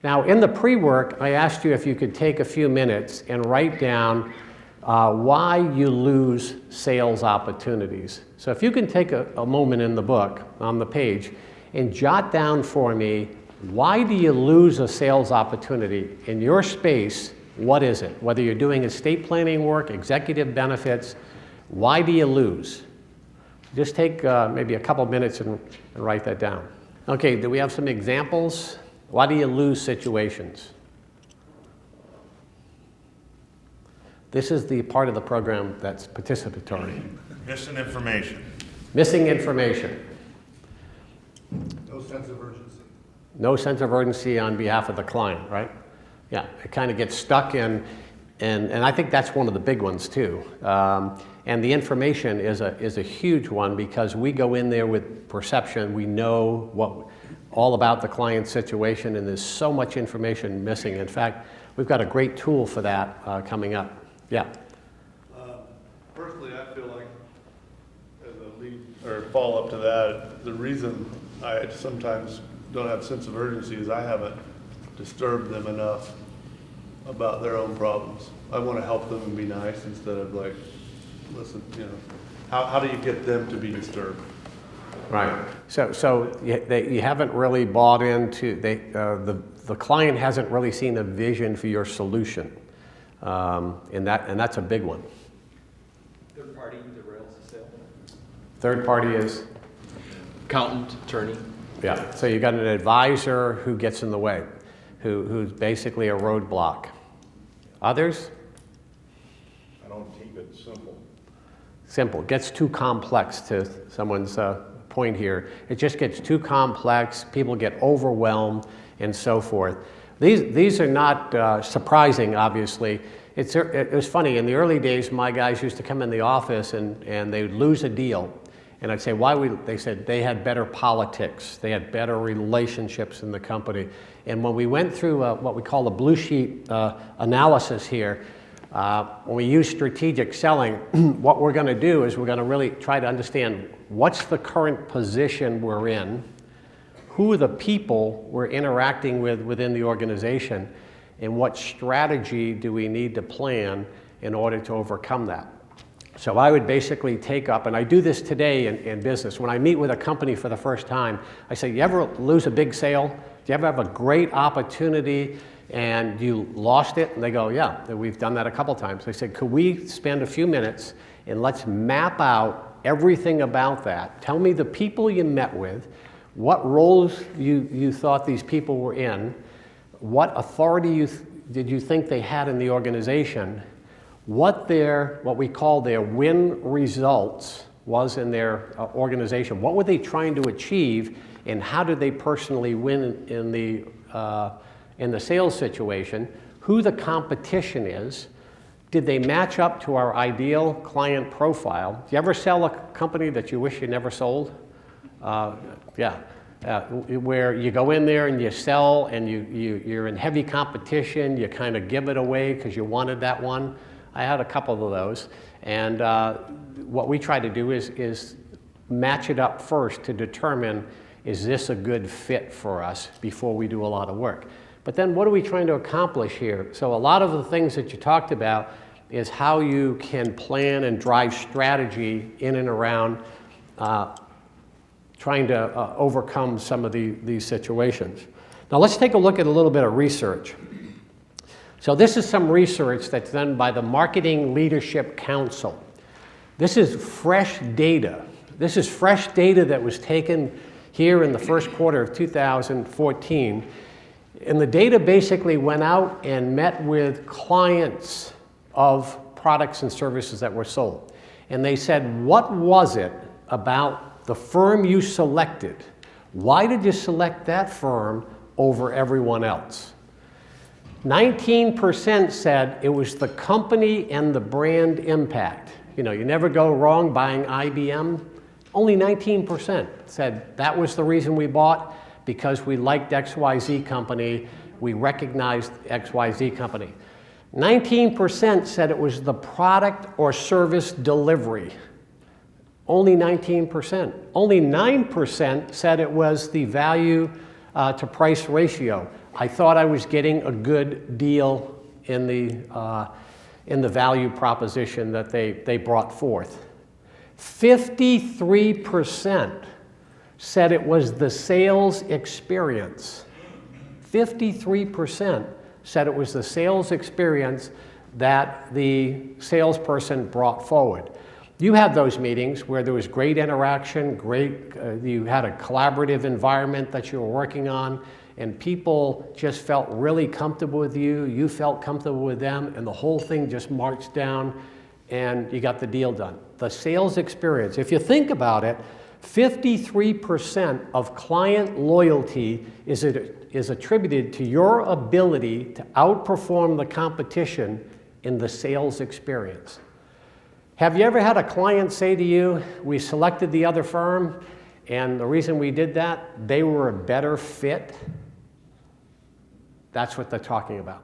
Now, in the pre-work, I asked you if you could take a few minutes and write down why you lose sales opportunities. So if you can take a moment in the book, on the page, and jot down for me, why do you lose a sales opportunity? In your space, what is it? Whether you're doing estate planning work, executive benefits, why do you lose? Just take maybe a couple minutes and write that down. Okay, do we have some examples? Why do you lose situations? This is the part of the program that's participatory. Missing information. Missing information. No sense of urgency. No sense of urgency on behalf of the client, right? Yeah, it kind of gets stuck in, and I think that's one of the big ones too. And the information is a huge one because we go in there with perception. We know all about the client's situation, and there's so much information missing. In fact, we've got a great tool for that coming up. Yeah. Personally, I feel like, as a lead or follow-up to that, the reason I sometimes don't have a sense of urgency is I haven't disturbed them enough about their own problems. I want to help them and be nice instead of like, listen, you know, how do you get them to be disturbed? Right. So you haven't really bought into, the client hasn't really seen a vision for your solution. And that's a big one. Third party derails the sale. Third party is? Accountant, attorney. Yeah, so you got an advisor who gets in the way, who's basically a roadblock. Others? I don't keep it simple. Simple. Gets too complex to someone's point here. It just gets too complex, people get overwhelmed, and so forth. These are not surprising, obviously. It was funny, in the early days, my guys used to come in the office and they would lose a deal. And I'd say, they said they had better politics, they had better relationships in the company. And when we went through what we call the blue sheet analysis here, when we use strategic selling, what we're going to do is we're going to really try to understand what's the current position we're in, who are the people we're interacting with within the organization, and what strategy do we need to plan in order to overcome that. So I would basically take up, and I do this today in business, when I meet with a company for the first time, I say, you ever lose a big sale? Do you ever have a great opportunity and you lost it? And they go, yeah, we've done that a couple times. I said, could we spend a few minutes and let's map out everything about that. Tell me the people you met with, what roles you thought these people were in, what authority did you think they had in the organization, what we call their win results was in their organization. What were they trying to achieve, and how did they personally win in the sales situation? Who the competition is? Did they match up to our ideal client profile? Do you ever sell a company that you wish you never sold? Where you go in there and you sell and you're in heavy competition, you kind of give it away because you wanted that one. I had a couple of those, and what we try to do is match it up first to determine, is this a good fit for us before we do a lot of work. But then what are we trying to accomplish here? So a lot of the things that you talked about is how you can plan and drive strategy in and around trying to overcome some of these situations. Now let's take a look at a little bit of research. So this is some research that's done by the Marketing Leadership Council. This is fresh data. This is fresh data that was taken here in the first quarter of 2014. And the data basically went out and met with clients of products and services that were sold. And they said, what was it about the firm you selected? Why did you select that firm over everyone else? 19% said it was the company and the brand impact. You know, you never go wrong buying IBM. Only 19% said that was the reason we bought, because we liked XYZ company, we recognized XYZ company. 19% said it was the product or service delivery. Only 19%. Only 9% said it was the value to price ratio. I thought I was getting a good deal in the value proposition that they brought forth. 53% said it was the sales experience. 53% said it was the sales experience that the salesperson brought forward. You had those meetings where there was great interaction, you had a collaborative environment that you were working on, and people just felt really comfortable with you, you felt comfortable with them, and the whole thing just marched down and you got the deal done. The sales experience, if you think about it, 53% of client loyalty is attributed to your ability to outperform the competition in the sales experience. Have you ever had a client say to you, we selected the other firm, and the reason we did that, they were a better fit? That's what they're talking about.